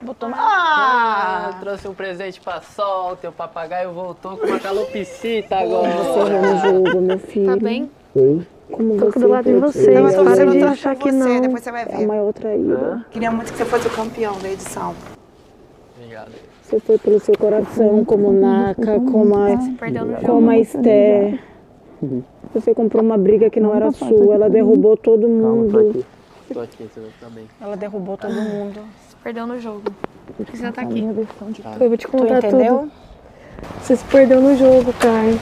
Botou Trouxe um presente pra Sol, teu papagaio voltou com uma calopsita agora. Você errou no jogo, meu filho. Tá bem? Oi? Como Tô você do lado de perdeu. vocês, Tava para de torcendo achar por que você, não. Depois você vai É a ver. maior traíra. Queria muito que você fosse o campeão da edição. Obrigado. Você foi pelo seu coração, como Naka, como a Esté. Você comprou uma briga que não era sua, ela derrubou todo mundo. Tô aqui, você vai ficar bem. Ela derrubou todo mundo. Você perdeu no jogo. Precisa estar aqui. Tá. Eu vou te Tu contar entendeu? tudo. Você se perdeu no jogo, Kai.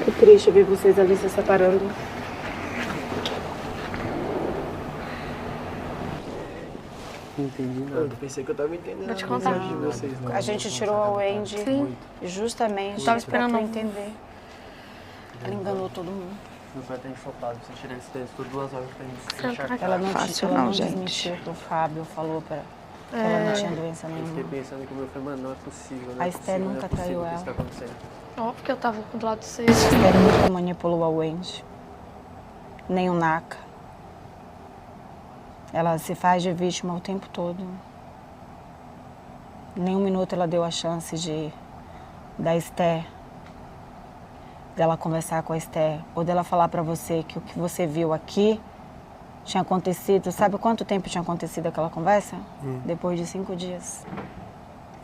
Que triste ver vocês ali se separando. Não entendi nada. Eu pensei que eu tava entendendo. Vou te contar. De vocês, né? A gente tirou a Wendy Sim. justamente Tava esperando pra tu não. entender. Ela enganou todo mundo. Meu pai tá ensopado, você tirar esse texto por 2 horas pra gente Senta encharcar. aqui. Ela não, Fácil ela não, não gente. desmentiu que o Fábio falou que ela não tinha doença Eu fiquei nenhuma. pensando que o meu foi, mano, não é possível. Não A é Esté possível, nunca não é possível traiu que isso tá ela. acontecendo. Ó, porque eu tava do lado de vocês. Ela nunca manipulou a Wendy. Nem o Naka. Ela se faz de vítima o tempo todo. Nem um minuto ela deu a chance da Esté, dela conversar com a Esté, ou dela falar pra você que o que você viu aqui tinha acontecido. Sabe quanto tempo tinha acontecido aquela conversa? Depois de 5 dias.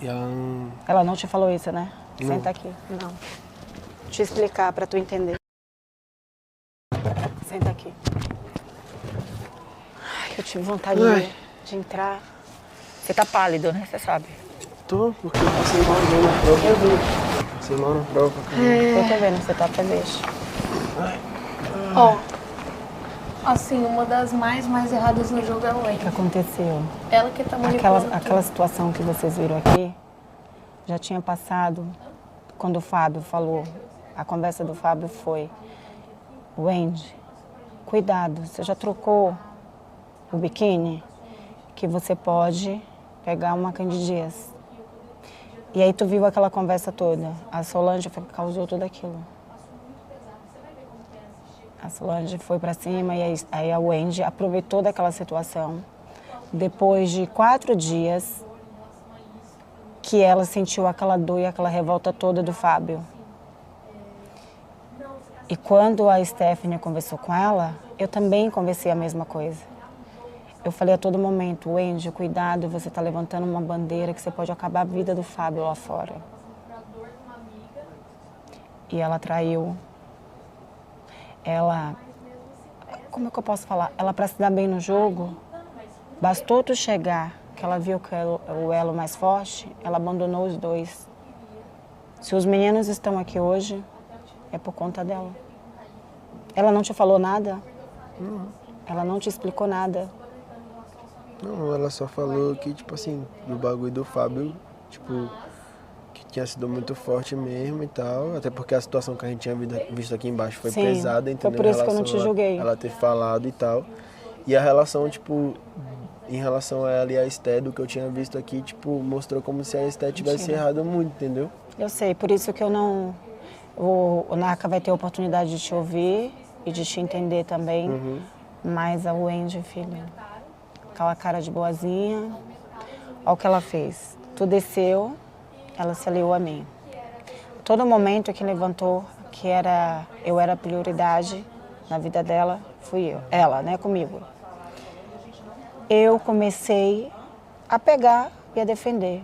E ela não... Ela não te falou isso, né? Não. Senta aqui. Não. Te explicar pra tu entender. Senta aqui. Ai, eu tive vontade de entrar. Você tá pálido, né? Você sabe. Tô, porque eu passei mal na prova. Eu vi. Passei mal na prova. Eu tô vendo, você tá até beijo. Ó, assim, uma das mais erradas no jogo é o O que Wendy. aconteceu? Ela que tá manipulando Aquela situação que vocês viram aqui já tinha passado quando o Fábio falou. A conversa do Fábio foi: Wendy, cuidado, você já trocou o biquíni? Que você pode pegar uma candidíase. E aí tu viu aquela conversa toda. A Solange foi que causou tudo aquilo. A Solange foi pra cima e aí a Wendy aproveitou daquela situação. Depois de 4 dias que ela sentiu aquela dor e aquela revolta toda do Fábio. E quando a Stephanie conversou com ela, eu também conversei a mesma coisa. Eu falei a todo momento: Wendy, cuidado, você está levantando uma bandeira que você pode acabar a vida do Fábio lá fora. E ela traiu. Ela, como é que eu posso falar? Ela, para se dar bem no jogo, bastou tu chegar, que ela viu que era o elo mais forte, ela abandonou os dois. Se os meninos estão aqui hoje, é por conta dela. Ela não te falou nada? Ela não te explicou nada? Não, ela só falou que, tipo assim, do bagulho do Fábio, tipo, que tinha sido muito forte mesmo e tal. Até porque a situação que a gente tinha visto aqui embaixo foi Sim, pesada, foi entendeu? por isso que eu não Em te relação a julguei. Ela ter falado e tal. E a relação, tipo, em relação a ela e a Esté, do que eu tinha visto aqui, tipo, mostrou como se a Esté tivesse errado muito, entendeu? Eu sei, por isso que eu não... O Naka vai ter a oportunidade de te ouvir e de te entender também. Mas a Wendy, filho, aquela cara de boazinha, olha o que ela fez. Tu desceu, ela se aliou a mim. Todo momento que levantou que eu era prioridade na vida dela, fui eu. Ela, né, comigo. Eu comecei a pegar e a defender.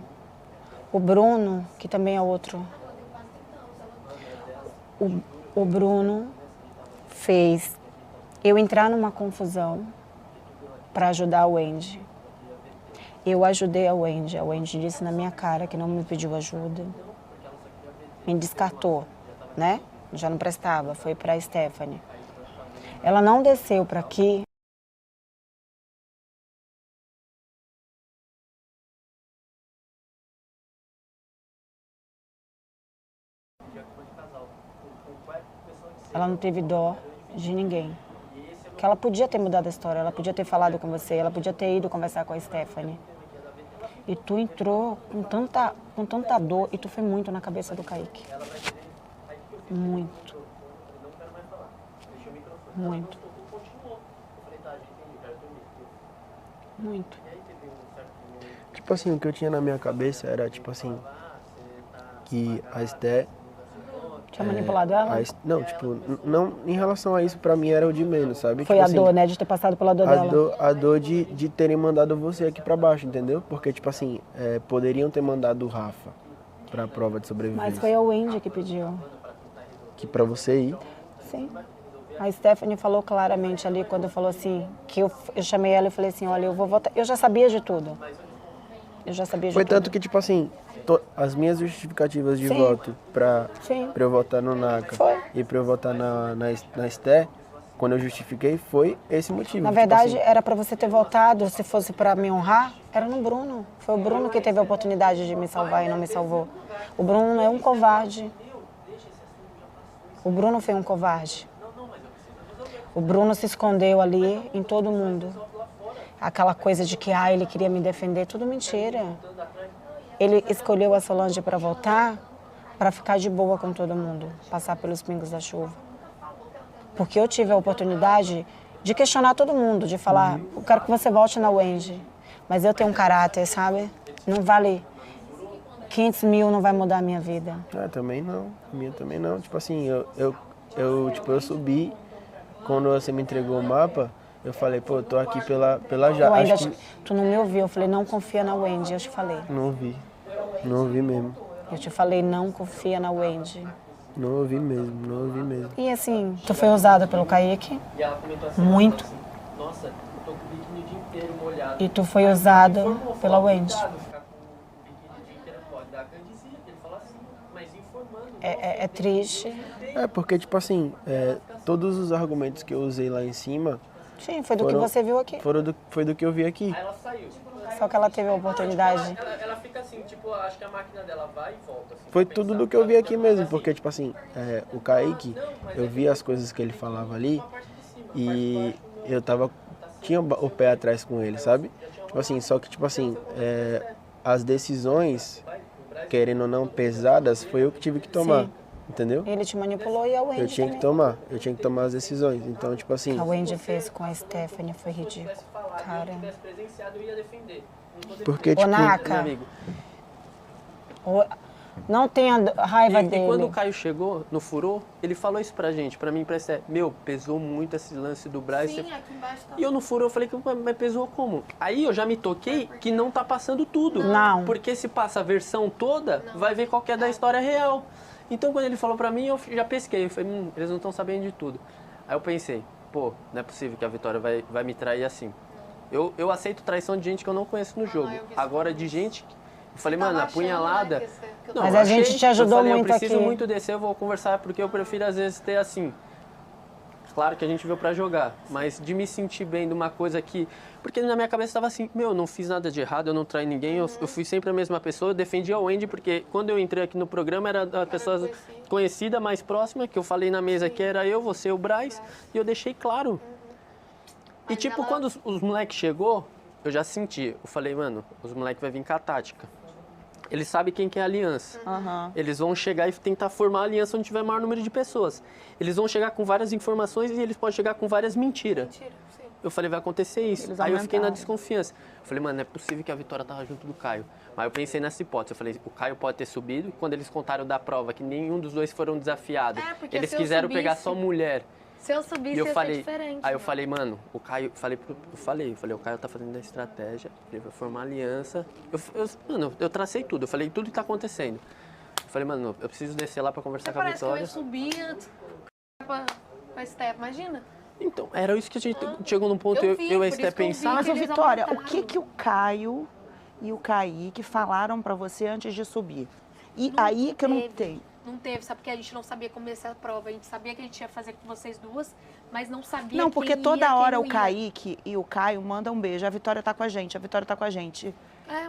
O Bruno, que também é outro. O Bruno fez eu entrar numa confusão para ajudar a Wendy. Eu ajudei a Wendy. A Wendy disse na minha cara que não me pediu ajuda. Me descartou, né? Já não prestava, foi para a Stephanie. Ela não desceu para aqui. Ela não teve dó de ninguém. Que ela podia ter mudado a história, ela podia ter falado com você, ela podia ter ido conversar com a Stephanie. E tu entrou com tanta dor e tu foi muito na cabeça do Kaique. Muito. Muito. Tipo tipo assim, o que eu tinha na minha cabeça era, tipo assim, que a Esté... Tinha manipulado ela? Não, tipo, não, em relação a isso, pra mim era o de menos, sabe? Foi tipo a assim, dor, né? De ter passado pela dor dela. a dor de terem mandado você aqui pra baixo, entendeu? Porque, tipo assim, poderiam ter mandado o Rafa pra prova de sobrevivência. Mas foi a Wendy que pediu. Que pra você ir... Sim. A Stephanie falou claramente ali, quando falou assim, que eu chamei ela e falei assim, olha, eu vou votar. Eu já sabia de tudo. Eu já sabia de Foi tudo. tanto que, tipo assim, as minhas justificativas de Sim. voto pra eu votar no NACA Foi. e pra eu votar na Esté, quando eu justifiquei, foi esse motivo. Na tipo verdade, assim. era pra você ter votado, se fosse pra me honrar, era no Bruno. Foi o Bruno que teve a oportunidade de me salvar e não me salvou. O Bruno é um covarde. O Bruno foi um covarde. O Bruno se escondeu ali em todo mundo. Aquela coisa de que ele queria me defender, tudo mentira. Ele escolheu a Solange para voltar, para ficar de boa com todo mundo, passar pelos pingos da chuva. Porque eu tive a oportunidade de questionar todo mundo, de falar, eu quero que você volte na Wendy. Mas eu tenho um caráter, sabe? Não vale 500 mil, não vai mudar a minha vida. Também não. Minha também não. Tipo assim, eu subi, quando você me entregou o mapa, eu falei, pô, eu tô aqui pela Eu ainda acho que... Tu não me ouviu, eu falei, não confia na Wendy, eu te falei. Não ouvi. Não ouvi mesmo. Eu te falei, não confia na Wendy. Não ouvi mesmo, não ouvi mesmo. E assim, tu foi usada pelo Kaique, muito. Nossa, eu tô com o biquíni o dia inteiro molhado. E tu foi usada pela Wendy. É triste. Porque, tipo assim, todos os argumentos que eu usei lá em cima... Sim, foi do que você viu aqui. Foi do que eu vi aqui. Aí ela saiu. Só que ela teve a oportunidade. Ela fica assim, tipo, acho que a máquina dela vai e volta. Assim, Foi tudo do que eu vi aqui mesmo, porque, tipo assim, o Kaique, eu vi as coisas que ele falava ali e eu tinha o pé atrás com ele, sabe? Tipo assim, só que, tipo assim, as decisões, querendo ou não, pesadas, foi eu que tive que tomar, Sim. entendeu? Ele te manipulou e a Wendy Eu tinha que tomar as decisões, então, tipo assim... A Wendy fez com a Stephanie foi ridículo, cara. Porque, Ô, tipo... Naka, não tenha raiva dele. E quando o Caio chegou no Furô, ele falou isso pra gente, pra mim, pesou muito esse lance do Braz. Sim, aqui embaixo tá. E eu no Furô, eu falei, mas pesou como? Aí eu já me toquei que não tá passando tudo. Não. Porque se passa a versão toda, vai ver qual que é da história real. Então quando ele falou pra mim, eu já pesquei, eu falei, eles não estão sabendo de tudo. Aí eu pensei, pô, não é possível que a Vitória vai me trair assim. Eu aceito traição de gente que eu não conheço no jogo. Agora de gente... Eu falei, mano, apunhalada... Não, mas a gente te ajudou eu falei, muito eu preciso aqui. muito descer, eu vou conversar, porque eu prefiro às vezes ter assim... Claro que a gente veio pra jogar, mas de me sentir bem de uma coisa que... Porque na minha cabeça estava assim, eu não fiz nada de errado, eu não traí ninguém, eu fui sempre a mesma pessoa, eu defendi a Wendy, porque quando eu entrei aqui no programa era a pessoa conhecida, mais próxima, que eu falei na mesa que era eu, você e o Braz, e eu deixei claro. E tipo, quando os moleques chegou, eu já senti, eu falei, mano, os moleques vão vir com a tática. Eles sabem quem que é a aliança. Eles vão chegar e tentar formar a aliança onde tiver maior número de pessoas. Eles vão chegar com várias informações e eles podem chegar com várias mentiras. Eu falei, vai acontecer isso. Aí eu fiquei na desconfiança. Eu falei, mano, não é possível que a Vitória tava junto do Caio. Mas eu pensei nessa hipótese. Eu falei, o Caio pode ter subido. Quando eles contaram da prova, que nenhum dos dois foram desafiados. Eles quiseram pegar só mulher. Se eu subisse, E eu ia falei, ser diferente. aí eu falei, mano, o Caio, eu falei, o Caio tá fazendo a estratégia, ele vai formar aliança. Mano, eu tracei tudo, eu falei tudo que tá acontecendo. Eu falei, mano, eu preciso descer lá pra conversar com a Parece que eu Vitória. ia subir antes pra Steph, imagina. Então, era isso que a gente chegou num ponto, Eu vi, eu e a por Esté isso que eu vi. pensar. Mas, ô eles Vitória, o aumentaram. que o Caio e o Kaique falaram pra você antes de subir? E aí que eu não teve. tenho. Não teve, sabe? Porque a gente não sabia como ia ser a prova. A gente sabia que a gente ia fazer com vocês duas, mas não sabia Não, porque quem toda ia, hora quem o não ia. Kaique e o Caio mandam um beijo. A Vitória tá com a gente, a Vitória tá com a gente.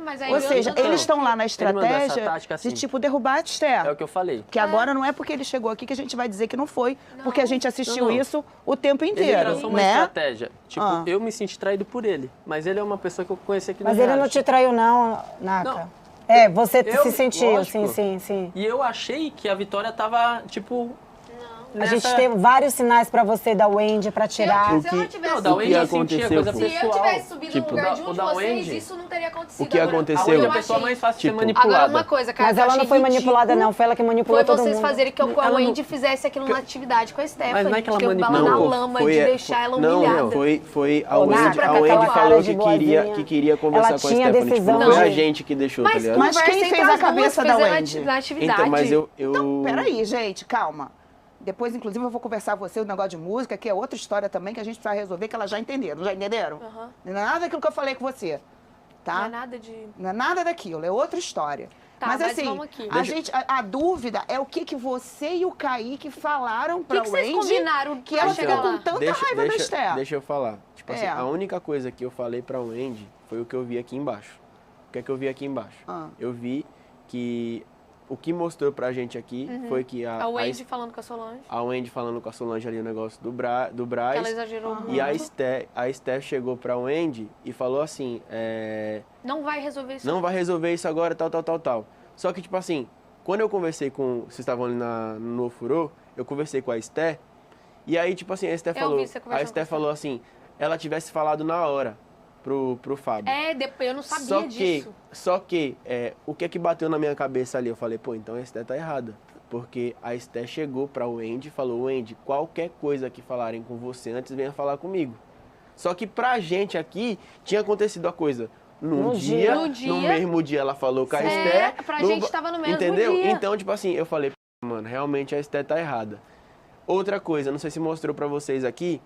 Mas aí Ou eu seja, não- eles estão lá na Ele mandou essa estratégia tática assim. de, tipo, derrubar a Esther. É o que eu falei. Que agora não é porque ele chegou aqui que a gente vai dizer que não foi, porque a gente assistiu Não. isso o tempo Ele inteiro, traçou uma né? estratégia. Tipo, Ah. eu me senti traído por ele, mas ele é uma pessoa que eu conheci aqui no Mas ele não reality. te traiu não, Naka. Não. Você Eu, se sentiu, lógico. sim. E eu achei que a Vitória tava, tipo... A gente teve vários sinais pra você da Wendy pra tirar. Se ela tivesse Não, da Wendy eu subido, sentia coisa pô? se eu pessoal. tivesse subido Tipo, no lugar de um o de da vocês, Wendy. isso não teria acontecido. O que Agora, aconteceu? A Wendy é eu a pessoa achei- mais fácil de ser Tipo, manipulada. Agora, uma coisa, cara, Mas que eu ela não achei foi ridículo manipulada, não. Foi ela que manipulou Foi todo vocês mundo. fazerem que a Ela não- Wendy fizesse aquilo na atividade com a Stephanie. Mas não é que ela que ela na manipulou. lama foi- de deixar ela não, humilhada. Não, foi a Ô, Wendy, Natra, a com Wendy aquela falou cara de que queria conversar ela com a tinha Stephanie. Tipo, decisão não foi a de- gente que deixou, tá Mas ligado? Mas quem conversa fez entre a as cabeça duas, da fez Wendy? na atividade. Então, mas eu... Então, peraí, gente, calma. Depois, inclusive, eu vou conversar com você o negócio de música, que é outra história também que a gente precisa resolver, que elas já entenderam. Já entenderam? Aham. Não é nada daquilo que eu falei com você, tá? Não é nada de... Não é nada daquilo, é outra história. Tá, mas mas assim, vamos aqui. a dúvida é o que você e o Kaique falaram O pra que vocês Wendy combinaram que pra ela chegar ficou lá? com tanta raiva da Esther. Deixa eu falar. Tipo assim, É. a única coisa que eu falei pra Wendy foi o que eu vi aqui embaixo. O que é que eu vi aqui embaixo? Ah. Eu vi que o que mostrou pra gente aqui foi que A Wendy falando com a Solange, a Wendy falando com a Solange ali o negócio do que Braz. ela exagerou muito. E a Esther chegou pra Wendy e falou assim, Não vai resolver isso. não vai resolver isso agora, tal. Só que, tipo assim, quando eu conversei com... Vocês estavam ali no Ofurô, eu conversei com a Esther, e aí, tipo assim, a Esther Eu falou... vi você conversando A Esther com a falou assim, ela tivesse falado na hora pro Fábio. É, depois eu não sabia disso. Só que, o que é que bateu na minha cabeça ali? Eu falei, pô, então a Esther tá errada. Porque a Esther chegou pra Wendy e falou, Wendy, qualquer coisa que falarem com você antes, venha falar comigo. Só que pra gente aqui, tinha acontecido a coisa num dia, No dia. no mesmo dia ela falou com a É, Esther. pra no- gente tava no mesmo Entendeu? dia. Então, tipo assim, eu falei, pô, mano, realmente a Esther tá errada. Outra coisa, não sei se mostrou pra vocês aqui,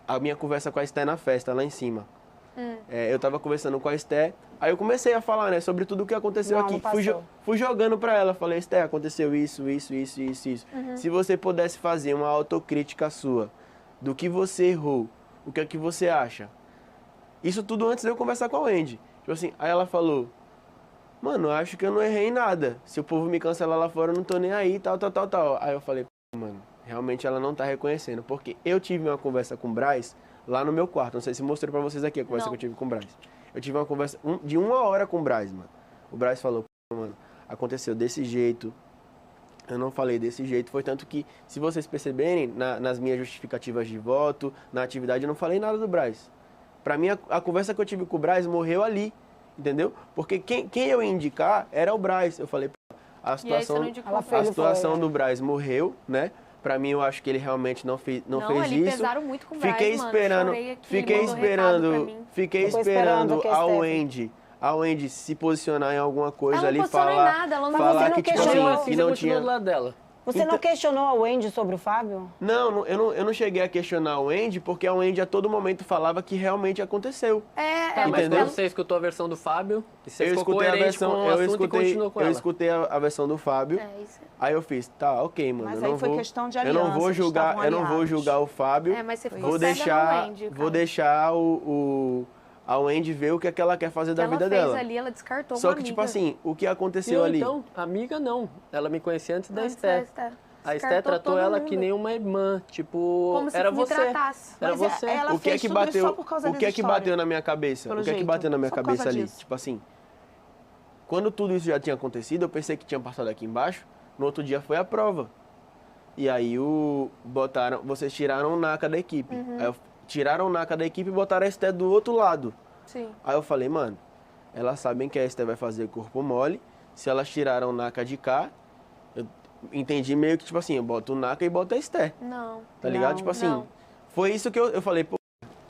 a minha conversa com a Esther na festa, lá em cima. Eu tava conversando com a Esther, aí eu comecei a falar, né, sobre tudo o que aconteceu Não, aqui. não passou. Fui jogando pra ela, falei, Esther, aconteceu isso. Se você pudesse fazer uma autocrítica sua, do que você errou, o que é que você acha? Isso tudo antes de eu conversar com a Wendy. Tipo assim, aí ela falou, mano, eu acho que eu não errei em nada. Se o povo me cancelar lá fora, eu não tô nem aí, tal. Aí eu falei, mano, realmente ela não tá reconhecendo. Porque eu tive uma conversa com o Braz lá no meu quarto. Não sei se mostrei pra vocês aqui a conversa que eu tive com o Braz. Eu tive uma conversa de 1 hora com o Braz, mano. O Braz falou, mano, aconteceu desse jeito. Eu não falei desse jeito. Foi tanto que, se vocês perceberem, nas minhas justificativas de voto, na atividade, eu não falei nada do Braz. Pra mim, a conversa que eu tive com o Braz morreu ali. Entendeu? Porque quem eu ia indicar era o Braz. Eu falei, a E aí você situação, não indicou Ela pra fez a ele. situação do Braz morreu, né? Pra mim, eu acho que ele realmente não fez ali isso. pesaram muito com o Braz, Fiquei mano. esperando, Chorei aqui, fiquei mandou recado pra esperando, mim. fiquei Ficou esperando esperando que a a Wendy se posicionar em alguma coisa Ela não ali, posicionou em falar, nada, ela não- falar Mas você não que tipo questionou. assim, Assim, que você não continua tinha. do lado dela. Você Então- não questionou a Wendy sobre o Fábio? Não, eu não cheguei a questionar a Wendy, porque a Wendy a todo momento falava que realmente aconteceu. Tá, mas Entendeu? quando você escutou a versão do Fábio, e você Eu ficou escutei a coerente versão, com o assunto e continuou com eu ela. escutei a versão do Fábio. É, isso. Aí eu fiz, tá, ok, mano. Mas eu aí não foi vou, questão de eu não aliança, vou eles julgar, estavam eu não vou aliados. julgar o Fábio. É, mas você ficou vou cega deixar, na Wendy, cara. vou deixar a Wendy ver o que é que ela quer fazer O que da ela vida fez dela. ali, ela descartou Só uma que amiga. tipo assim, o que aconteceu Não, ali? então, amiga não. Ela me conhecia antes da Antes Esther. Esther. A Esther Descartou tratou todo ela mundo. que nem uma irmã, tipo, Como se era me você. tratasse. Era Mas você. ela O que é fez que tudo isso bateu? só por causa O que é dessa que história. bateu na minha cabeça? Pelo O que é que jeito, bateu na minha só por causa cabeça ali? disso. Tipo assim, quando tudo isso já tinha acontecido, eu pensei que tinha passado aqui embaixo. No outro dia foi a prova. E aí vocês tiraram o Naka da equipe. Uhum. Aí tiraram o Naka da equipe e botaram a Esther do outro lado. Sim. Aí eu falei, mano, elas sabem que a Esther vai fazer corpo mole. Se elas tiraram o Naka de cá, eu entendi meio que, tipo assim, eu boto o Naka e boto a Esther. Não. Tá ligado? Não, tipo assim, não. foi isso que eu falei, pô,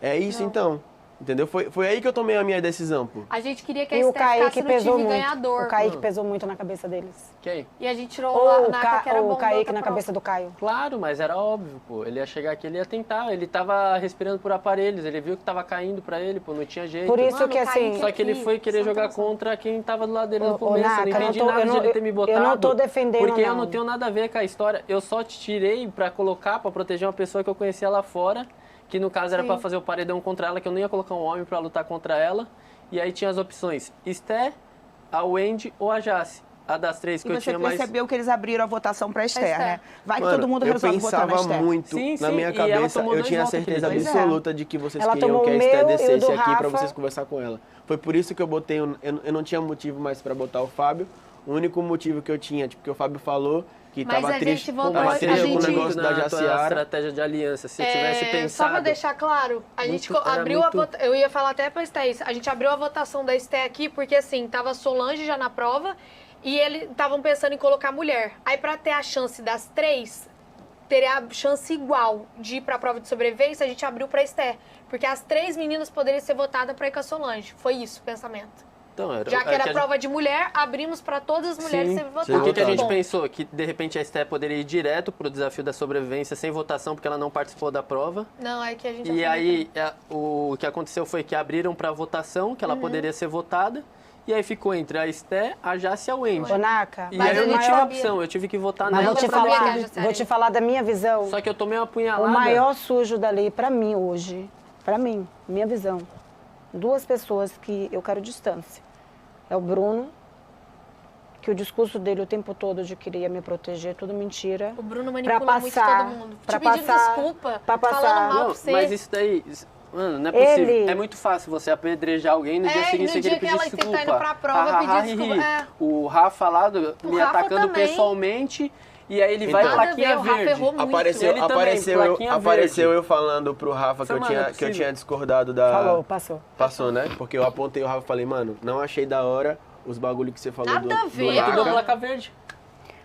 é isso Não. então. Entendeu? Foi aí que eu tomei a minha decisão, pô. A gente queria que a E o Esther ficasse Kaique no pesou time muito. ganhador. O Kaique pesou muito na cabeça deles. Quem? E a gente tirou Ou a o, Naka, que era bom o da Kaique outra na prova. cabeça do Caio. Claro, mas era óbvio, pô. Ele ia chegar aqui, ele ia tentar. Ele tava respirando por aparelhos, ele viu que tava caindo pra ele, pô, não tinha jeito. Por isso Mano, que o assim... Kaique Só que ele aqui, foi querer você não jogar tem noção. contra quem tava do lado dele no Ô, começo. Naka, eu não entendi eu não tô- nada eu de não- ele ter me eu botado. não tô defendendo, Porque eu não. não tenho nada a ver com a história. Eu só te tirei pra colocar, pra proteger uma pessoa que eu conhecia lá fora, que no caso era Sim. pra fazer o paredão contra ela, que eu não ia colocar um homem pra lutar contra ela. E aí tinha as opções, Esther, a Wendy ou a Jace. A das três que E eu você tinha mais... percebeu que eles abriram a votação pra Esther, Esther. né? Vai que Mano, todo mundo eu resolve votar na pensava Esther. muito Sim, na sim, minha e ela cabeça, tomou eu dois tinha votos certeza aqui, pois é. absoluta de que vocês Ela queriam tomou que a o Esther meu e o descesse do aqui pra Rafa. vocês conversar com ela. Foi por isso que eu botei, eu não tinha motivo mais pra botar o Fábio. O único motivo que eu tinha, tipo, que o Fábio falou, que Mas tava a triste, gente voltou, tava a triste com o gente- negócio da na tua Jaciara. estratégia de aliança, se tivesse Só pensado... pra deixar claro, a gente Muito- era abriu muito- a votação. Eu ia falar até pra Esté isso. A gente abriu a votação da Esté aqui porque, assim, tava Solange já na prova e eles estavam pensando em colocar mulher. Aí, pra ter a chance das 3, teria a chance igual de ir pra prova de sobrevivência, a gente abriu pra Esté. Porque as 3 meninas poderiam ser votadas pra ir com a Solange. Foi isso o pensamento. Então, Já que era a gente- prova de mulher, abrimos pra todas as mulheres Sim. serem votadas. O que a gente Bom, pensou? Que de repente a Esté poderia ir direto pro desafio da sobrevivência sem votação, porque ela não participou da prova. Não, é que a gente... E aí o que aconteceu foi que abriram para votação, que ela poderia ser votada. E aí ficou entre a Esté, a Jace e a Wendy. Ô, Naka, E Mas aí eu a não gente tinha sabia. opção, eu tive que votar mas nela. vou te pra saber falar, que a Jaciara- vou te falar da minha visão. Só que eu tomei uma apunhalada. O maior sujo dali, pra mim hoje, pra mim, minha visão, 2 pessoas que eu quero distância. É o Bruno, que o discurso dele o tempo todo de queria me proteger, é tudo mentira. O Bruno Pra manipula muito passar, todo mundo. pra Te pedindo passar, desculpa, pra passar. falando mal Não, pra você. mas isso daí... Mano, não é possível. Ele- É muito fácil você apedrejar alguém no dia É, seguinte no você dia querer que pedir ela desculpa. tá indo pra prova, Ha, ha, pedir ha, desculpa, hi, hi. é. O Rafa lá O me Rafa atacando também. pessoalmente e aí ele vai Então. Nada a plaquinha ver, o Rafa verde. errou muito. Apareceu, Ele também, apareceu, plaquinha apareceu verde. eu falando pro Rafa que Falei, eu, mano, não é que eu possível. tinha discordado da... Falou, passou. Passou, né? Porque eu apontei o Rafa e falei, mano, não achei da hora os bagulho que você falou Nada do, a do ver. E tu deu Naka. placa verde.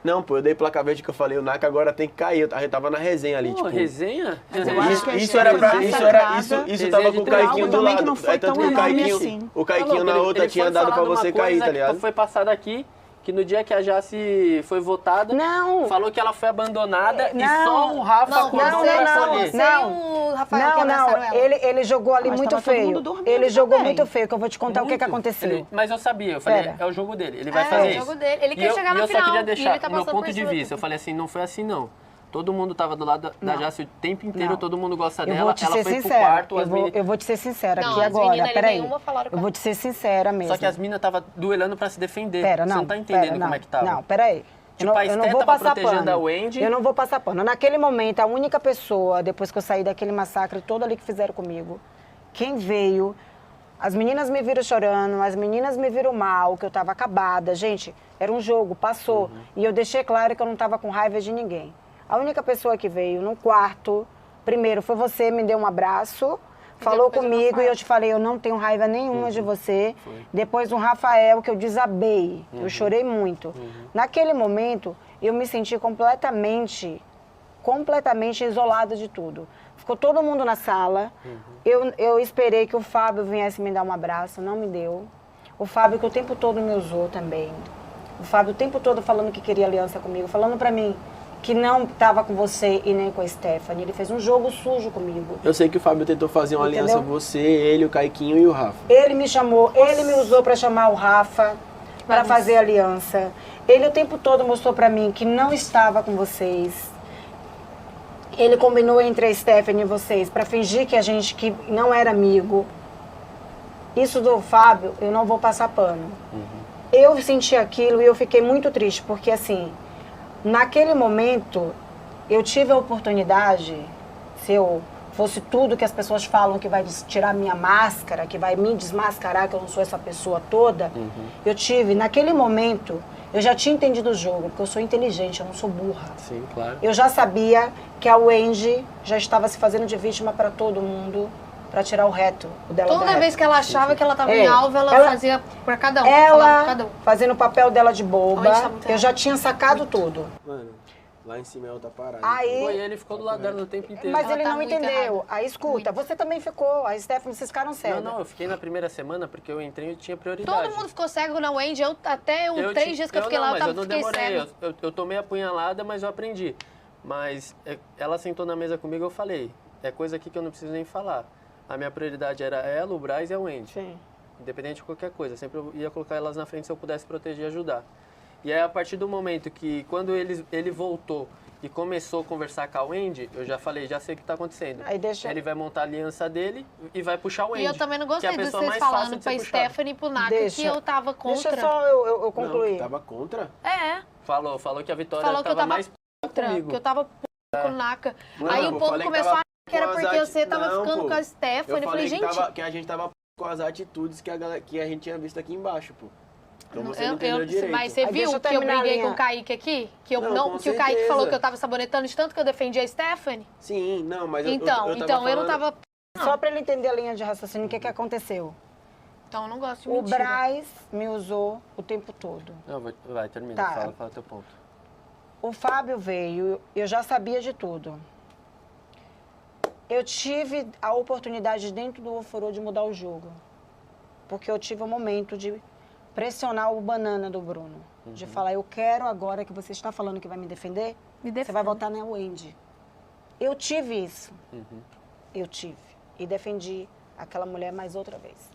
Não, pô, eu dei placa verde que eu falei, o Naka agora tem que cair. Eu tava na resenha ali, Pô, tipo... resenha? eu acho que Isso era pra... resenha Isso, era, sacada, isso resenha tava de com o três. Caiquinho Algo do também lado. que não foi Aí tanto tão que o enorme Caiquinho, assim. o Caiquinho Tá na louco, outra ele tinha foi dado falar pra de uma você coisa cair, tá que ligado? Foi passada aqui, que no dia que a Jace foi votada, Não. falou que ela foi abandonada e Não. só o Rafa Não, acordou você, pra não, colher. você Não. e o Rafael que Não, não, abraçaram ela. ele jogou ali Mas muito tava todo feio. mundo dormindo Ele jogou também. muito feio, que eu vou te contar o que Muito. aconteceu. Mas eu sabia, eu falei, Pera. é o jogo dele, ele vai É, fazer é o isso. jogo dele. Ele E quer eu, chegar e na eu final, só queria e deixar ele tá o meu passando ponto por de cima de vista. Eu tudo. falei assim, não foi assim não. Todo mundo tava do lado da Não. Jace o tempo inteiro, Não. todo mundo gosta Eu dela. vou te Ela ser foi pro sincera. quarto, Eu vou te ser sincera Não, aqui as agora. meninas ali, Peraí. nenhuma falaram que Eu vou te ser sincera mesmo. Só que as minas tava duelando pra se defender. Pera, Você não. não tá entendendo pera, como não, é que tava. Não, peraí. Tipo, a eu não Esté vou tava passar protegendo pano. a Wendy. Eu não vou passar pano. Naquele momento, a única pessoa, depois que eu saí daquele massacre todo ali que fizeram comigo, quem veio, as meninas me viram chorando, as meninas me viram mal, que eu tava acabada. Gente, era um jogo, passou. E eu deixei claro que eu não tava com raiva de ninguém. A única pessoa que veio no quarto, primeiro foi você, me deu um abraço, falou depois o comigo e Rafael. eu te falei, eu não tenho raiva nenhuma de você. Depois o Rafael, que eu desabei, eu chorei muito. Naquele momento, eu me senti completamente isolada de tudo. Ficou todo mundo na sala. Eu esperei que o Fábio viesse me dar um abraço, não me deu. O Fábio que o tempo todo me usou também. O Fábio o tempo todo falando que queria aliança comigo, falando pra mim que não estava com você e nem com a Stephanie. Ele fez um jogo sujo comigo. Eu sei que o Fábio tentou fazer uma Entendeu? aliança você, ele, o Caiquinho e o Rafa. Ele me chamou, ele me usou pra chamar o Rafa pra fazer aliança. Ele o tempo todo mostrou pra mim que não estava com vocês. Ele combinou entre a Stephanie e vocês pra fingir que não era amigo. Isso do Fábio, eu não vou passar pano. Eu senti aquilo e eu fiquei muito triste, porque assim, naquele momento, eu tive a oportunidade, se eu fosse tudo que as pessoas falam que vai tirar minha máscara, que vai me desmascarar, que eu não sou essa pessoa toda, eu tive, naquele momento, eu já tinha entendido o jogo, porque eu sou inteligente, eu não sou burra. Sim, claro. Eu já sabia que a Wendy já estava se fazendo de vítima para todo mundo, para tirar o reto, o dela da Toda reta. vez que ela achava que ela tava É, em alvo, ela fazia pra cada um. falava pra cada Ela um. fazendo o papel dela de A boba, gente tá muito eu errado. já tinha sacado tudo. Mano, lá em cima é outra parada. Aí- Foi, ele ficou do lado dela o tempo inteiro. Mas Ela ele tá não muito entendeu. errada. Aí escuta, você também ficou, a Stephanie, vocês ficaram cegas. Não, eu fiquei na primeira semana porque eu entrei e tinha prioridade. Todo mundo ficou cego na Wendy. Até os Eu 3 ti- dias que eu fiquei lá, mas eu eu não fiquei demorei. cego. Eu tomei a punhalada, mas eu aprendi. Mas ela sentou na mesa comigo e eu falei, é coisa aqui que eu não preciso nem falar. A minha prioridade era ela, o Braz e a Wendy. Sim. Independente de qualquer coisa. Sempre eu ia colocar elas na frente se eu pudesse proteger e ajudar. E aí, a partir do momento que, quando ele voltou e começou a conversar com a Wendy, eu já falei, já sei o que está acontecendo. Aí deixa- Ele vai montar a aliança dele e vai puxar o Wendy. E eu também não que é gostei a de pessoa vocês mais fácil falando de ser pra puxada. Stephanie e pro Naka Deixa- que eu tava contra. Deixa só eu Não, concluir. que tava contra? É, Falou que a Vitória falou que eu estava tava mais p*** contra, comigo. que eu tava com o Naka. Não, Aí eu o povo falei que começou a tava achar que era com as porque você tava não, ficando pô. com a Stephanie. Eu falei, gente... que a gente tava com as atitudes que a gente tinha visto aqui embaixo, pô. Então você não entendeu direito. Mas você Aí deixa viu eu que eu terminar a briguei linha. com o Kaique aqui? Que, eu Não, não, com que o Kaique certeza. falou que eu tava sabonetando de tanto que eu defendi a Stephanie? Sim, não, mas Então, eu eu não tava... Só para ele entender a linha de raciocínio, o que aconteceu? Então, eu não gosto de O mentira. Braz me usou o tempo todo. Não, vai, termina. Tá. Fala teu ponto. O Fábio veio, eu já sabia de tudo. Eu tive a oportunidade dentro do Ofurô de mudar o jogo. Porque eu tive um momento de pressionar o banana do Bruno. De falar, eu quero agora que você está falando que vai me defender, Me você defenda. vai votar na Wendy. Eu tive isso. Eu tive. E defendi aquela mulher mais outra vez.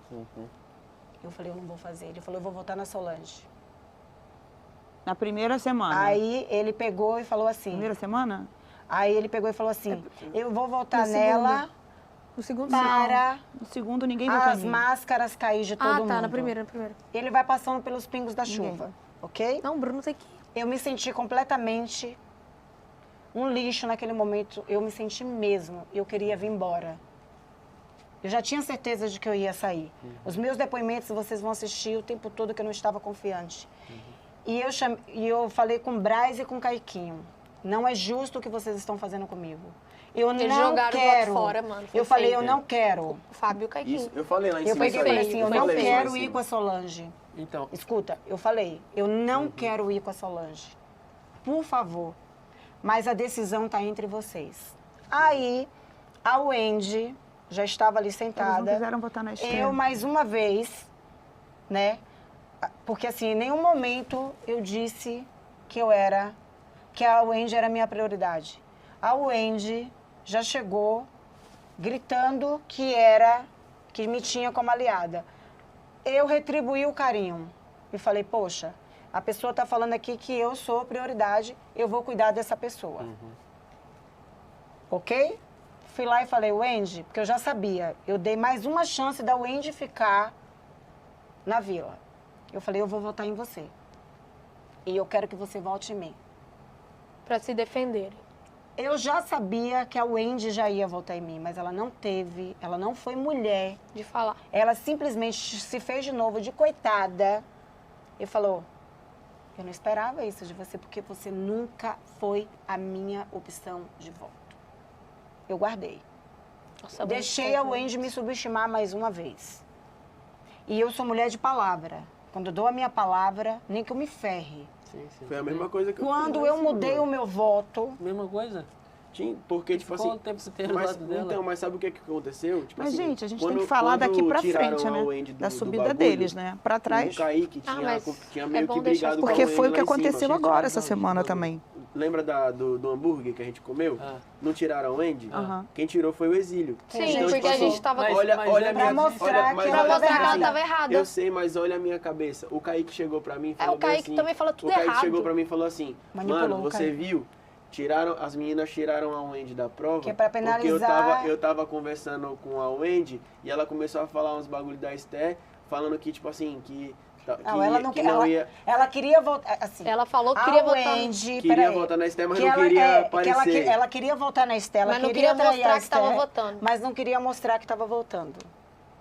Eu falei, eu não vou fazer. Ele falou, eu vou votar na Solange. Na primeira semana. Aí ele pegou e falou assim... Primeira semana? Aí ele pegou e falou assim, eu vou votar No nela No segundo para No segundo, ninguém votou as em mim. máscaras cair de todo Ah, mundo. tá, na primeira. Ele vai passando pelos pingos da chuva, ok? Não, Bruno tem que ir. Eu me senti completamente um lixo naquele momento. Eu me senti mesmo. Eu queria vir embora. Eu já tinha certeza de que eu ia sair. Os meus depoimentos vocês vão assistir o tempo todo que eu não estava confiante. E eu falei com o Braz e com o Caiquinho. Não é justo o que vocês estão fazendo comigo. Eu Eles não jogaram o quero. voto fora, mano. Foi Eu falei, feio. eu não quero. O Fábio e o Caiquinho. Isso, eu falei lá em Eu cima. falei isso assim, aí. eu não falei lá em quero ir cima. com a Solange. Então, Escuta, eu falei, eu não quero ir com a Solange. Por favor. Mas a decisão está entre vocês. Aí, a Wendy já estava ali Eles sentada. não quiseram votar na Esther. Eu, mais uma vez, né? Porque, assim, em nenhum momento eu disse que que a Wendy era a minha prioridade. A Wendy já chegou gritando que me tinha como aliada. Eu retribuí o carinho e falei, poxa, a pessoa está falando aqui que eu sou prioridade, eu vou cuidar dessa pessoa. Ok? Fui lá e falei, Wendy, porque eu já sabia, eu dei mais uma chance da Wendy ficar na vila. Eu falei, eu vou votar em você. E eu quero que você vote em mim. Pra se defenderem. Eu já sabia que a Wendy já ia votar em mim, mas ela não foi mulher. De falar. Ela simplesmente se fez de novo de coitada e falou, eu não esperava isso de você, porque você nunca foi a minha opção de voto. Eu guardei. Nossa, Deixei a Wendy me subestimar mais uma vez. E eu sou mulher de palavra. Quando eu dou a minha palavra, nem que eu me ferre. sim. Foi a mesma coisa que Quando fiz, eu mudei o meu voto, Mesma coisa. Porque, tipo Ficou assim... o tempo inteiro do lado dela. Então, mas sabe o que aconteceu? Tipo Mas, assim, gente, a gente quando- tem que falar quando daqui pra tiraram frente, a né? Wendy Da do subida bagulho, deles, né? Pra trás. O Kaique Ah, mas tinha é meio bom que deixar brigado com a Porque Wendy foi o que lá em cima. aconteceu agora, essa semana também. Lembra do hambúrguer que a gente comeu? Ah. Não tiraram a Wendy? Aham. Quem tirou foi o Exílio. Sim, Então, porque tipo a assim, gente tava... mas- Olha, olha a pra minha... mostrar olha, que mas ela olha Pra mostrar que ela assim, tava errada. Eu sei, mas olha a minha cabeça. O Kaique chegou pra mim e falou o Kaique assim, também fala tudo O Kaique errado. chegou pra mim e falou assim, Manipulou mano, o você Kaique. viu? As meninas tiraram a Wendy da prova. Que é pra Porque penalizar. eu tava conversando com a Wendy e ela começou a falar uns bagulho da Esther, falando que, tipo assim, não, ela não, que não ia... ela queria votar, assim. Ela falou que a queria votar... Wendy, Queria peraí, votar na Esther, mas que não ela- queria que aparecer. ela queria votar na Esther, ela Mas não queria queria atrair a mostrar que tava Esther, votando. mas não queria mostrar que estava votando,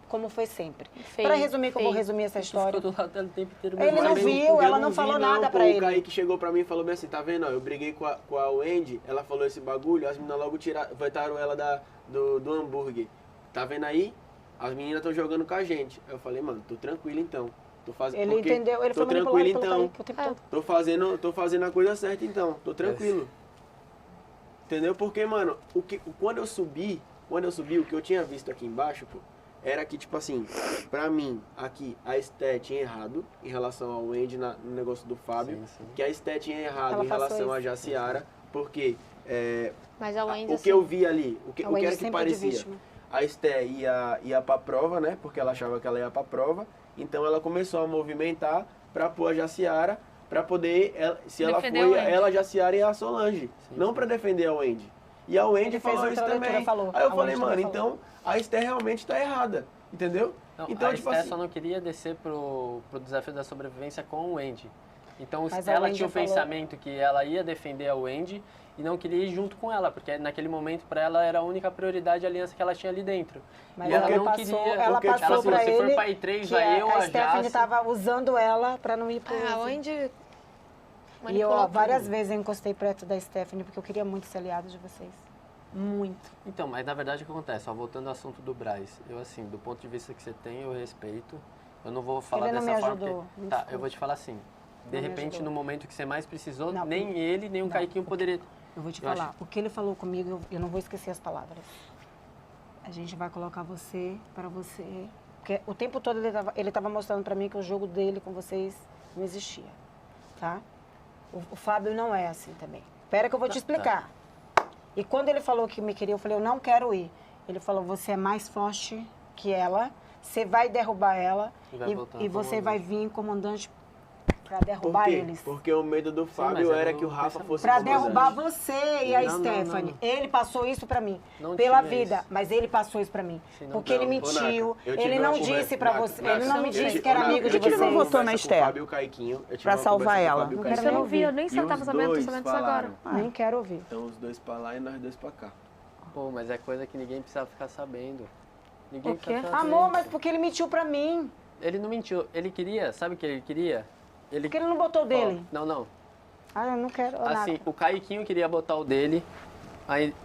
como foi sempre. Feio, Para resumir, que eu vou feio. resumir essa Tu história. ficou do lado dela o tempo inteiro. Ele mas não eu- viu, Eu ela não vi, falou nada pô. pra ele. O Kaique chegou pra mim e falou bem assim, tá vendo, ó, eu briguei com a Wendy, ela falou esse bagulho, as meninas logo votaram ela do hambúrguer. Tá vendo aí? As meninas estão jogando com a gente. Aí eu falei, mano, tô tranquilo então. Ele entendeu, ele foi tô manipulado tranquilo pelo então. Kaique o tempo todo. Tô fazendo a coisa certa então, tô tranquilo. Entendeu? Porque, mano, quando eu subi, o que eu tinha visto aqui embaixo, pô, era que, tipo assim, pra mim, aqui, a Esté tinha errado em relação ao Wendy no negócio do Fábio, Sim, sim. que a Esté tinha errado Ela em passou relação isso. a Jaciara, porque Mas a Wendy, o que eu vi ali, o que A Wendy era que sempre é de parecia, vítima. a Esté ia pra prova, né, porque ela achava que ela ia pra prova, então ela começou a movimentar pra pôr a Jaciara, pra poder, se ela Defender foi, a Wendy. ela, a Jaciara e a Solange, não pra defender a Wendy. E a Wendy Ele fez falou isso outra leitura, também. falou. Aí eu A falei, Wendy mano, também falou. então a Esté realmente tá errada, entendeu? Não, Então, a tipo Esté assim, só não queria descer pro desafio da sobrevivência com o Wendy. Então Mas a ela Wendy tinha o falou- pensamento que ela ia defender a Wendy e não queria ir junto com ela, porque naquele momento para ela era a única prioridade a aliança que ela tinha ali dentro. Mas e ela ela não passou, queria. ela porque, passou falou, pra se ele for para ir 3, que vai eu, a a Stephanie Jace. estava usando ela para não ir pro... Ah, onde E eu, manipulou várias tudo. vezes eu encostei perto da Stephanie, porque eu queria muito ser aliada de vocês. Muito. Então, mas na verdade o que acontece? Ó, voltando ao assunto do Braz, eu assim, do ponto de vista que você tem, eu respeito. Eu não vou falar Ele não dessa me forma. ajudou, Porque, me tá, desculpa. eu vou te falar assim. De Não me repente, ajudou. no momento que você mais precisou, Não, nem ele, nem o Caiquinho poderia. Eu vou te Eu falar, acho- o que ele falou comigo, eu não vou esquecer as palavras. A gente vai colocar você para você... Porque o tempo todo ele tava mostrando para mim que o jogo dele com vocês não existia, tá? O Fábio não é assim também. Espera que eu vou te explicar. E quando ele falou que me queria, eu falei, eu não quero ir. Ele falou, você é mais forte que ela, você vai derrubar ela E vai voltar e você comandante. vai vir comandante para Por derrubar quê? eles. Porque o medo do Fábio mas era eu que o não Rafa penso- fosse Pra comandante. derrubar você e a Não, não, Stephanie. não. Ele passou isso pra mim. Não Pela tinha vida. isso. Mas ele passou isso pra mim. Sim, não, porque ele não. mentiu. Ô, Naka, eu tive Ele uma não conversa- disse pra Naka, você. Naka, Ele não me eu disse tive- que era Naka, amigo eu de tive uma Ele não vocês. votou na conversa com o Esther. Fábio e o Caiquinho. Eu tive Pra uma salvar conversa com o ela. Fábio e o Não quero Caiquinho. ouvir, eu nem E sei, eu tava os sabendo, tô dois sabendo disso agora. falaram, Nem quero ouvir. Então os dois pra lá e nós dois pra cá. Pô, mas é coisa que ninguém precisa ficar sabendo. Ninguém O quê? precisa ficar Amor, sabendo. mas porque ele mentiu pra mim. Ele não mentiu. Ele queria, sabe o que ele queria? Ele... Porque ele não botou o dele. Ó, não. Ah, eu não quero Assim, nada. o Caiquinho queria botar o dele,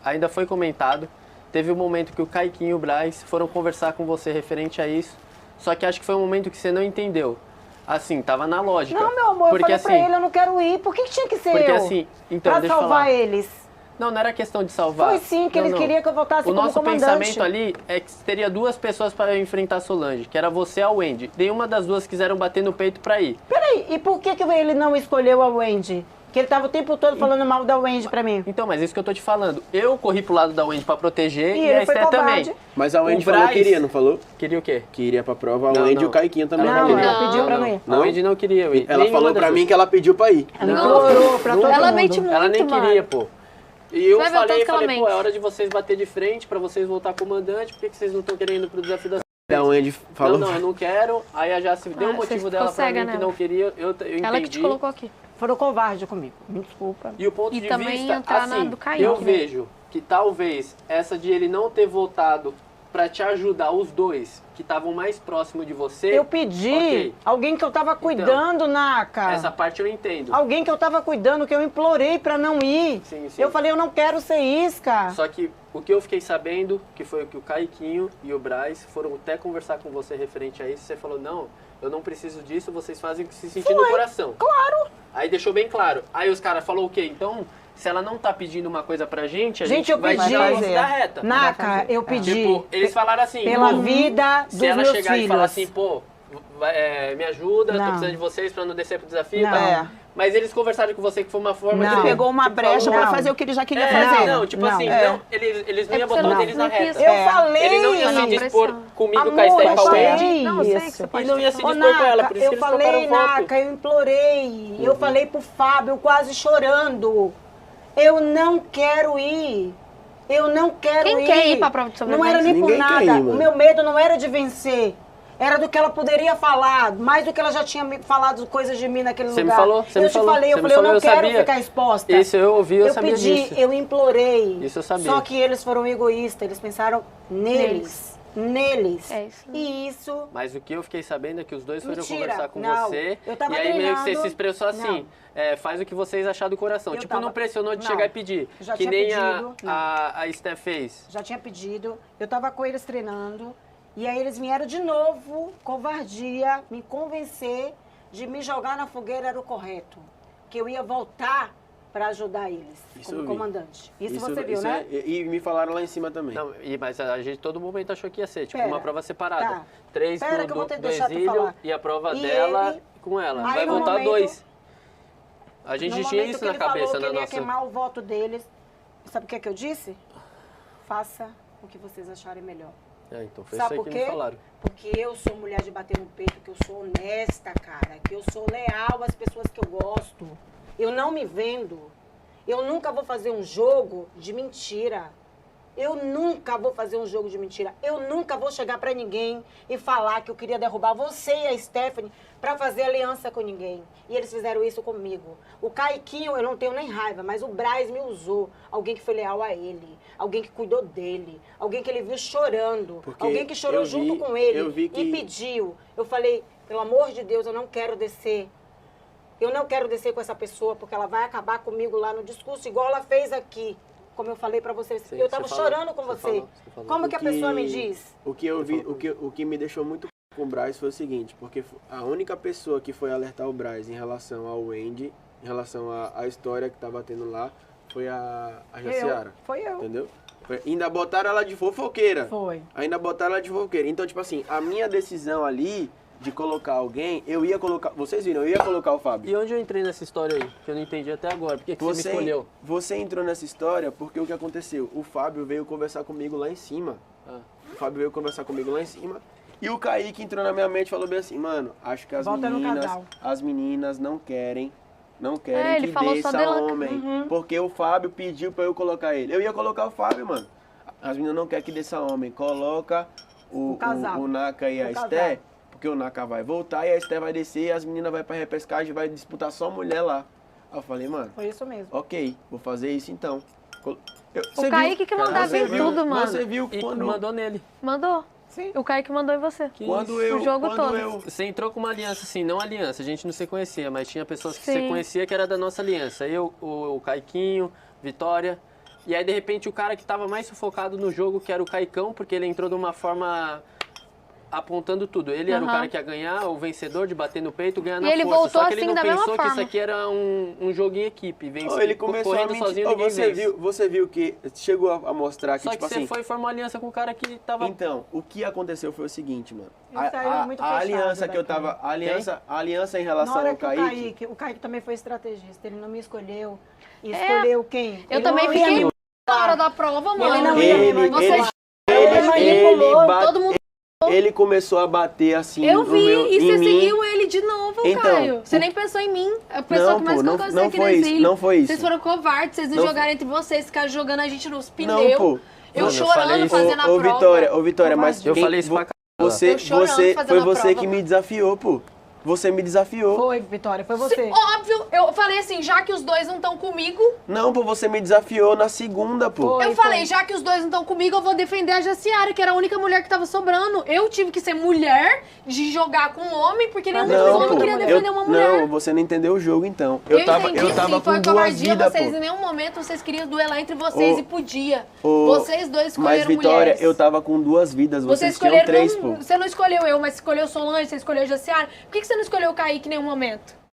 ainda foi comentado. Teve um momento que o Caiquinho e o Braz foram conversar com você referente a isso, só que acho que foi um momento que você não entendeu. Assim, tava na lógica. Não, meu amor, eu porque, falei assim, pra ele, eu não quero ir. Por que tinha que ser Porque eu? assim, então, Pra deixa eu salvar falar. eles. Não era questão de salvar. Foi sim, que Não, ele não. queria que eu voltasse O como nosso comandante. pensamento ali é que teria duas pessoas para enfrentar a Solange, que era você e a Wendy. Nenhuma das duas quiseram bater no peito pra ir. Peraí, e por que ele não escolheu a Wendy? Que ele tava o tempo todo falando mal da Wendy pra mim. Então, mas isso que eu tô te falando. Eu corri pro lado da Wendy pra proteger E e, ele a foi Esther covarde. também. Mas a Wendy O falou que Braz- queria, não falou? Queria o quê? Que iria pra prova, a Não, Wendy e não. o Caiquinho também Não, queria. ela pediu pra não ir. A Wendy não queria ir. Ela Nenhuma falou das pra duas. mim que ela pediu pra ir. Ela Não, implorou pra todo Ela mundo. mente muito, Ela nem mano. queria, pô. E eu Vai ver o tanto falei, que ela pô, é mente. hora de vocês bater de frente pra vocês voltar comandante. Por que vocês não estão querendo ir pro desafio da... A Wendy falou... Não, eu não quero. Aí a Jace deu Ah, um motivo você dela ficou pra cega mim que nela. não queria. Eu entendi. Ela que te colocou aqui. Foram covarde comigo. Me desculpa. E o ponto E de também vista, entrar na assim, do Kaique, eu né? vejo que talvez essa de ele não ter votado pra te ajudar os dois que estavam mais próximos de você. Eu pedi Ok. alguém que eu tava cuidando, Naka. Essa parte eu entendo. Alguém que eu tava cuidando, que eu implorei pra não ir. Sim, sim. Eu falei, eu não quero ser isca. Só que o que eu fiquei sabendo, que foi que o Caiquinho e o Braz foram até conversar com você referente a isso, você falou, não, eu não preciso disso, vocês fazem o que se sentir no coração. Claro. Aí deixou bem claro. Aí os caras falaram o quê? Então, se ela não tá pedindo uma coisa pra gente, a Gente, gente eu vai pedi. dar da reta. Naka, eu pedi. Tipo, eles falaram assim, Pela pô, vida dos se ela meus chegar filhos. e falar assim, pô, me ajuda, tô Não. precisando de vocês pra não descer pro desafio. Não. Tá? É. Mas eles conversaram com você que foi uma forma Não. de... Ele pegou uma tipo, brecha falou, pra não. fazer o que ele já queria É, fazer. não, tipo Não. assim, É. não, eles não É iam porque botar o não- deles na não quis. reta. Eu É. falei. Ele não ia se Não, dispor pressão. comigo, com a Amor, Esther e eu com a Wendy. falei Não, eu sei que isso. você E pode não ia se Ô, dispor com ela, Naka, por isso eu que eles falei, trocaram voto. Naka, eu implorei. Eu falei pro Fábio, quase chorando. Eu não quero ir. Eu não quero Quem ir. quer ir pra prova de Não era nem por Ninguém quer nada. ir, O mano. meu medo não era de vencer. Era do que ela poderia falar, mais do que ela já tinha me falado coisas de mim naquele Você me lugar. falou, você eu me te falou, falei, você eu me falei, eu falou, não eu quero sabia. ficar exposta. Isso eu ouvi, eu sabia pedi, disso. eu implorei. Isso eu sabia. Só que eles foram egoístas, eles pensaram neles. Neles. É isso. E isso. Mas o que eu fiquei sabendo é que os dois foram Mentira, conversar com não. você. Eu tava e aí meio que você treinando. se expressou assim, faz o que vocês acharem do coração. Eu Tipo, tava- não pressionou de não. chegar e pedir. Já Que tinha nem pedido, não. a Steph fez. Já tinha pedido, eu tava com eles treinando. E aí eles vieram de novo, covardia, me convencer de me jogar na fogueira era o correto. Que eu ia voltar para ajudar eles, Isso como eu vi. comandante. Isso você viu, né? E me falaram lá em cima também. Não, mas a gente todo momento achou que ia ser, tipo, Pera, uma prova separada. tá. 3 Pera que eu vou do deixar tu exílio falar. e a prova E dela ele- com ela. Aí, Vai no voltar momento- 2. A gente No tinha momento isso que na ele falou cabeça, que na ele ia nossa... queimar o voto deles, sabe o que é que eu disse? Faça o que vocês acharem melhor. É, então foi Sabe isso por aí que me quê? falaram. Porque eu sou mulher de bater no peito, que eu sou honesta, cara, que eu sou leal às pessoas que eu gosto. Eu não me vendo. Eu nunca vou fazer um jogo de mentira. Eu nunca vou fazer um jogo de mentira. Eu nunca vou chegar pra ninguém e falar que eu queria derrubar você e a Stephanie pra fazer aliança com ninguém. E eles fizeram isso comigo. O Caiquinho, eu não tenho nem raiva, mas o Braz me usou. Alguém que foi leal a ele. Alguém que cuidou dele. Alguém que ele viu chorando. Porque alguém que chorou junto com ele e pediu. Eu falei, pelo amor de Deus, eu não quero descer. Eu não quero descer com essa pessoa, porque ela vai acabar comigo lá no discurso, igual ela fez aqui. Como eu falei pra você, Sim, eu tava chorando com você. Falou. Como que a pessoa me diz? O que eu vi, o que me deixou muito com o Braz foi o seguinte, porque a única pessoa que foi alertar o Braz em relação ao Wendy, em relação à história que tava tendo lá, foi a Jaciara. Foi eu. Entendeu? Ainda botaram ela de fofoqueira. Foi. Ainda botaram ela de fofoqueira. Então, tipo assim, a minha decisão ali de colocar alguém, eu ia colocar... Vocês viram, eu ia colocar o Fábio. E onde eu entrei nessa história aí? Que eu não entendi até agora. Por que você me escolheu? Você entrou nessa história porque o que aconteceu? O Fábio veio conversar comigo lá em cima. O Fábio veio conversar comigo lá em cima. E o Kaique entrou na minha mente e falou bem assim, mano, acho que as meninas não querem ele que falou desça só dela. homem. Porque o Fábio pediu pra eu colocar ele. Eu ia colocar o Fábio, mano. As meninas não querem que desça homem. Coloca o Naka e a Esté, porque o Naka vai voltar e a Esté vai descer e as meninas vão pra repescagem e vai disputar só mulher lá. Aí eu falei, mano, Foi isso mesmo. ok, vou fazer isso então. O Kaique que mandava em tudo, mano. Você viu E quando... mandou nele. Mandou. Sim. O Kaique mandou em você. O jogo todo. Você entrou com uma aliança, assim, não aliança, a gente não se conhecia, mas tinha pessoas que Sim. você conhecia que era da nossa aliança. Eu, o Caiquinho, Vitória. E aí, de repente, o cara que tava mais sufocado no jogo, que era o Caicão, porque ele entrou de uma forma apontando tudo. Ele era o cara que ia ganhar, o vencedor de bater no peito, ganhar na ele força. voltou Só que ele assim, não da mesma pensou que forma. isso aqui era um jogo em equipe. Ele começou correndo a mentir. sozinho, ninguém vence. Você viu que chegou a mostrar que, Só tipo que você assim... foi e formou aliança com o cara que tava... Então, o que aconteceu foi o seguinte, mano. Eu saí muito A fechado aliança que eu daqui. tava... A aliança em Na relação hora ao que Kaique... o Kaique também foi estrategista, ele não me escolheu. E escolheu quem? Eu Ele também não ia fiquei me- na hora da prova, mano. Ele não ia me manipular. Vocês manipulou, todo mundo... Ele começou a bater assim Eu no vi, meu, e em você mim. seguiu ele de novo, Então, Caio. Você nem pensou em mim. A pessoa Não, que mais pô, não- colocou não você aqui foi no isso, exílio. não foi isso. Vocês foram covardes, vocês não Não- jogaram entre vocês, ficaram jogando a gente nos Não, pneus. pô. Eu Mano, eu chorando, falei isso. fazendo a Ô, prova. Vitória, mas Eu quem- falei isso pra caramba. Você, Eu chorando você, fazendo foi a você prova. que me desafiou, pô. Você me desafiou. Foi, Vitória, foi você. Óbvio, eu falei assim, já que os dois não estão comigo, Não, pô, você me desafiou na segunda, pô. Foi. eu falei, já que os dois não estão comigo, eu vou defender a Jaciara, que era a única mulher que tava sobrando. Eu tive que ser mulher de jogar com um homem, porque nenhum dos Não, homens pô. queria defender uma mulher. Não, você não entendeu o jogo, então. Eu tava entendi, com sim, foi duas covardia, vidas, vocês pô. em nenhum momento vocês queriam duelar entre vocês Ô, e podia. ô, Vocês dois Mas, escolheram Vitória, mulheres. eu tava com duas vidas, Vocês vocês tinham escolheram, três, não, pô. você não escolheu eu, mas escolheu Solange, você escolheu Jaciara. Por que você não escolheu o Kaique em nenhum momento?